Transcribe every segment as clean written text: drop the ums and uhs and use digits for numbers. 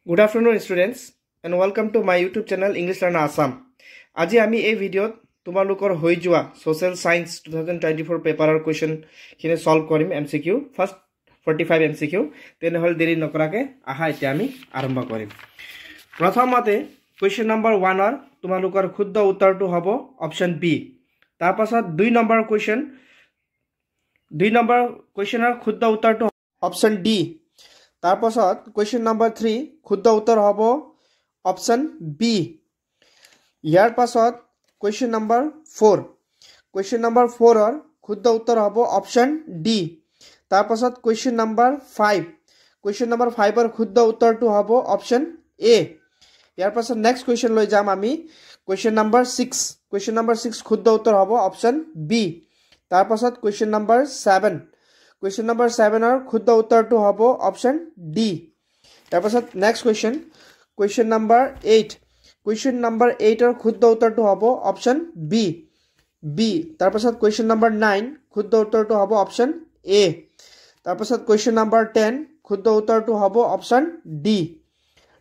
Good afternoon students and welcome to my YouTube channel English Learner Assam. আজি আমি এই ভিডিওত তোমালোকৰ হৈ যোৱা Social Science 2024 পেপাৰৰ কোৱেশ্চন খিনি সলভ কৰিম MCQ ফাৰ্স্ট 45 MCQ তেনেহল দেৰি নকৰাকে আহা এতিয়া আমি আৰম্ভ কৰিম প্ৰথমতে কোৱেশ্চন নম্বৰ 1 ৰ তোমালোকৰ শুদ্ধ উত্তৰটো হ'ব অপচন বি তাৰ পাছত 2 নম্বৰ কোৱেশ্চনৰ শুদ্ধ উত্তৰটো অপচন ডি তাৰ পাছত কোৱেশ্চন নম্বৰ 3 শুদ্ধ উত্তৰ হ'ব অপচন বি ইয়াৰ পাছত কোৱেশ্চন নম্বৰ 4 ৰ শুদ্ধ উত্তৰ হ'ব অপচন ডি তাৰ পাছত কোৱেশ্চন নম্বৰ 5 ৰ শুদ্ধ উত্তৰটো হ'ব অপচন এ ইয়াৰ পাছত নেক্সট কোৱেশ্চন লৈ যাম আমি কোৱেশ্চন নম্বৰ 6 শুদ্ধ উত্তৰ হ'ব অপচন বি তাৰ পাছত কোৱেশ্চন নম্বৰ 7 ৰ শুদ্ধ উত্তৰটো হ'ব অপচন ডি তাৰ পাছত নেক্সট কোৱেশ্চন নম্বৰ 8 ৰ শুদ্ধ উত্তৰটো হ'ব অপচন বি তাৰ পাছত কোৱেশ্চন নম্বৰ 9 শুদ্ধ উত্তৰটো হ'ব অপচন এ তাৰ পাছত কোৱেশ্চন নম্বৰ 10 শুদ্ধ উত্তৰটো হ'ব অপচন ডি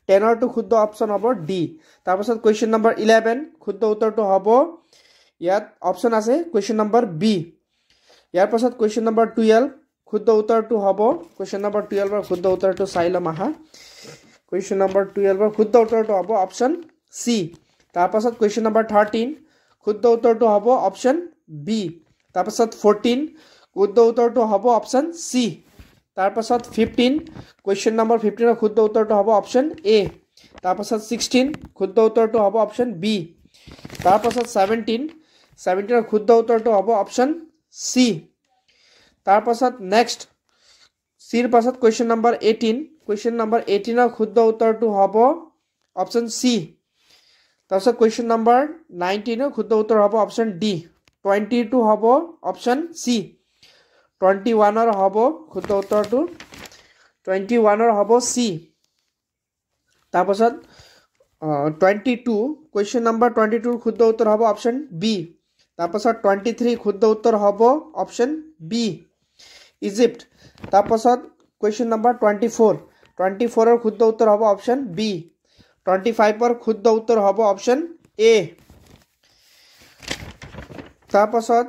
10 ৰটো শুদ্ধ অপচন হ'ব ডি তাৰ পাছত কোৱেশ্চন নম্বৰ 11 শুদ্ধ উত্তৰটো হ'ব ইয়াত অপচন আছে কোৱেশ্চন নম্বৰ বি ইয়াৰ পাছত কোৱেশ্চন নম্বৰ 12 শুদ্ধ উত্তৰটো হ'ব কোৱেশ্চন নম্বৰ 12 ৰ শুদ্ধ উত্তৰটো চাই লম আহা কোৱেশ্চন নম্বৰ 12 ৰ শুদ্ধ উত্তৰটো হ'ব অপচন সি তাৰ পাছত কোৱেশ্চন নম্বৰ 13 শুদ্ধ উত্তৰটো হ'ব অপচন বি তাৰ পাছত 14 শুদ্ধ উত্তৰটো হ'ব অপচন সি তাৰ পাছত 15 কোৱেশ্চন নম্বৰ 15 ৰ শুদ্ধ উত্তৰটো হ'ব অপচন এ তাৰ পাছত 16 শুদ্ধ উত্তৰটো হ'ব অপচন বি তাৰ পাছত 17 ৰ শুদ্ধ উত্তৰটো হ'ব অপচন সি তাৰ পাছত নেক্সট সিৰ পাছত কোৱেশ্চন নম্বৰ 18 ৰ শুদ্ধ উত্তৰটো হ'ব অপচন সি তাৰ পাছত কোৱেশ্চন নম্বৰ 19 ৰ শুদ্ধ উত্তৰ হ'ব অপচন ডি 22 হ'ব অপচন সি 21 ৰ হ'ব শুদ্ধ উত্তৰটো 21 ৰ হ'ব সি তাৰ পাছত 22 কোৱেশ্চন নম্বৰ 22 ৰ শুদ্ধ উত্তৰ হ'ব অপচন বি তাৰ পাছত 23 শুদ্ধ উত্তৰ হ'ব অপচন বি ইজিপ্ট তাৰ পাছত কোৱেশ্চন নম্বৰ 24 ৰ শুদ্ধ উত্তৰ হ'ব অপচন বি 25 ৰ শুদ্ধ উত্তৰ হ'ব অপচন এ তাৰ পাছত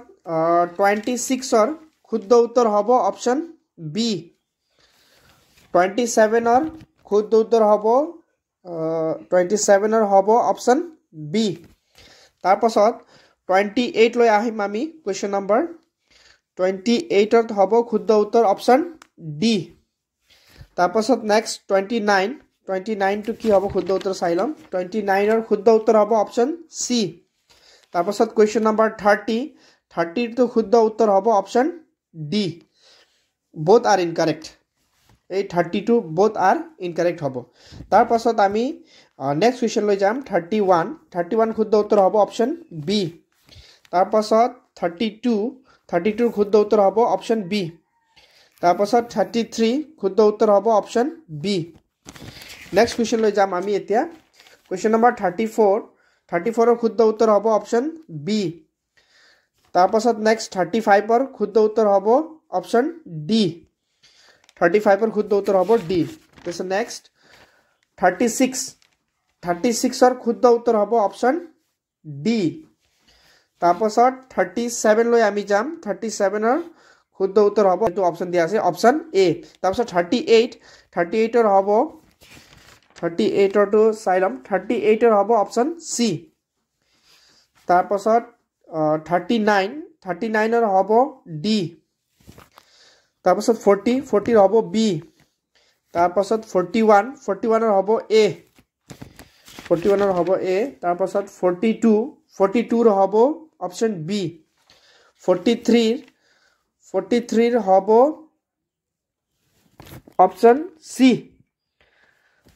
26 ৰ শুদ্ধ উত্তৰ হ'ব অপচন বি 27 ৰ শুদ্ধ উত্তৰ হ'ব 27 ৰ হ'ব অপচন বি তাৰ পাছত 28 লৈ আহিম আমি কোৱেশ্চন নম্বৰ 28 ত হ'ব শুদ্ধ উত্তৰ অপচন ডি তাৰ পাছত নেক্সট 29 টো কি হ'ব শুদ্ধ উত্তৰ চাই লম 29 ৰ শুদ্ধ উত্তৰ হ'ব অপচন সি তাৰ পাছত কোৱেশ্চন নম্বৰ 30 টো শুদ্ধ উত্তৰ হ'ব option D both are incorrect এই 32 both are incorrect হ'ব তাৰ পাছত আমি নেক্সট কোৱেশ্চন লৈ যাম 31 শুদ্ধ উত্তৰ হ'ব অপচন বি তাৰ পাছত 32 ৰ শুদ্ধ উত্তৰ হ'ব অপচন বি তাৰ পাছত 33 শুদ্ধ উত্তৰ হ'ব অপচন বি নেক্সট কোৱেশ্চন লৈ যাম আমি এতিয়া কোৱেশ্চন নম্বৰ 34 ৰ শুদ্ধ উত্তৰ হ'ব অপচন বি তাৰ পাছত নেক্সট 35 ৰ শুদ্ধ উত্তৰ হ'ব অপচন ডি 35 ৰ শুদ্ধ উত্তৰ হ'ব ডি তাৰপিছত নেক্সট 36 ৰ শুদ্ধ উত্তৰ হ'ব অপচন ডি তাৰ পাছত 37 লৈ আমি যাম 37 ৰ শুদ্ধ উত্তৰ হ'ব এটো অপচন দিয়া আছে অপচন এ তাৰ পাছত 38 ৰ হ'ব 38 ৰটো চাই লম 38 ৰ হ'ব অপচন সি তাৰ পাছত 39 ৰ হ'ব ডি তাৰ পাছত 40 ৰ হ'ব বি তাৰ পাছত 41 ৰ হ'ব এ 41 ৰ হ'ব এ তাৰ পাছত 42 ৰ হ'ব অপচন বি 43 ৰ হ'ব অপচন সি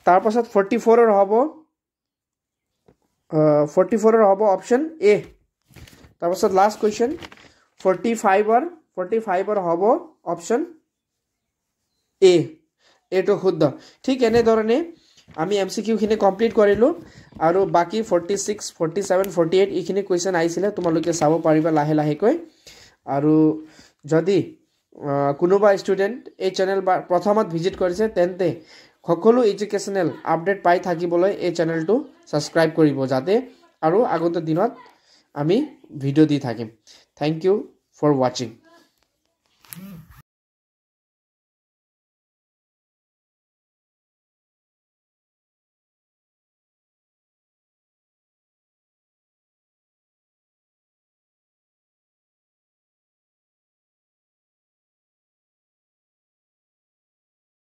তাৰ পাছত 44 ৰ হ'ব অপচন এ তাৰ পাছত লাষ্ট কোৱেশ্চন 45 ৰ হ'ব অপচন এ এটো শুদ্ধ ঠিক এনে ধৰণে আমি এমসিকিউ খিনি কমপ্লিট কৰিলো আৰু বাকি 46 47 48 ইখিনি কোৱেশ্চন আইছিলে তোমালোকে চাব পাৰিবা লাহে লাহেকৈ আৰু যদি কোনোবা ষ্টুডেন্ট এই চ্যানেল প্ৰথমত ভিজিট কৰিছে তেন্তে সকলো এডুকেশ্যনেল আপডেট পাই থাকিবলৈ এই চেনেলটো সাবস্ক্ৰাইব কৰিব যাতে আৰু আগন্তুক দিনত আমি ভিডিও দি থাকিম থ্যাংক ইউ ফৰ ওয়াচিং